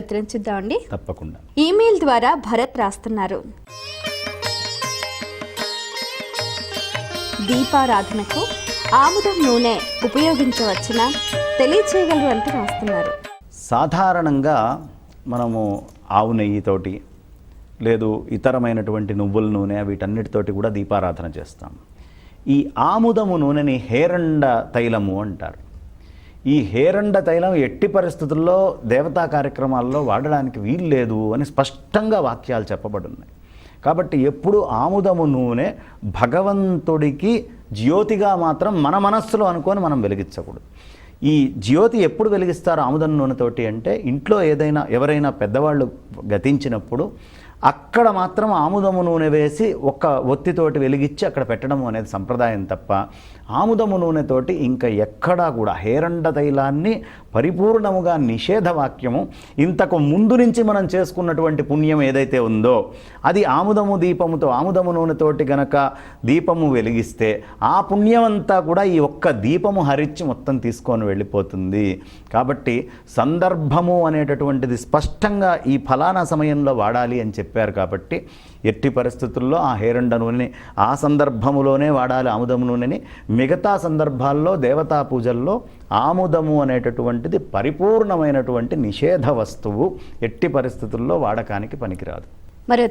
ఉత్తరం చూద్దామండి. తప్పకుండా. ఈమెయిల్ ద్వారా భరత్ రాస్తున్నారు. దీపారాధనకు ఆముదం నూనె ఉపయోగించవచ్చునా తెలియచేయగలరు అంటూ రాస్తున్నారు. సాధారణంగా మనము ఆవు నెయ్యితోటి లేదు ఇతరమైనటువంటి నువ్వుల నూనె వీటన్నిటితోటి కూడా దీపారాధన చేస్తాం. ఈ ఆముదము నూనెని హేరండ తైలము అంటారు. ఈ హేరండ తైలం ఎట్టి పరిస్థితుల్లో దేవతా కార్యక్రమాల్లో వాడడానికి వీలు లేదు అని స్పష్టంగా వాక్యాలు చెప్పబడున్నాయి. కాబట్టి ఎప్పుడు ఆముదము నూనె భగవంతుడికి జ్యోతిగా మాత్రం మన మనస్సులో అనుకొని మనం వెలిగించకూడదు. ఈ జ్యోతి ఎప్పుడు వెలిగిస్తారు ఆముదం నూనెతోటి అంటే ఇంట్లో ఎవరైనా పెద్దవాళ్ళు గతించినప్పుడు అక్కడ మాత్రం ఆముదము నూనె వేసి ఒక ఒత్తితోటి వెలిగించి అక్కడ పెట్టడం అనేది సంప్రదాయం తప్ప ఆముదము నూనెతోటి ఇంకా ఎక్కడా కూడా హేరండ తైలాన్ని పరిపూర్ణముగా నిషేధ వాక్యము. ఇంతకు ముందు నుంచి మనం చేసుకున్నటువంటి పుణ్యం ఏదైతే ఉందో అది ఆముదము నూనెతోటి గనక దీపము వెలిగిస్తే ఆ పుణ్యమంతా కూడా ఈ ఒక్క దీపము హరించి మొత్తం తీసుకొని వెళ్ళిపోతుంది. కాబట్టి సందర్భము అనేటటువంటిది స్పష్టంగా ఈ ఫలానా సమయంలో వాడాలి అని చెప్పారు. కాబట్టి ఎట్టి పరిస్థితుల్లో ఆ హేరండ నూనెని ఆ సందర్భములోనే వాడాలి ఆముదము నూనెని. మిగతా సందర్భాల్లో దేవతా పూజల్లో ఆముదము అనేటటువంటిది పరిపూర్ణమైనటువంటి నిషేధ వస్తువు, ఎట్టి పరిస్థితుల్లో వాడకానికి పనికిరాదు. మరి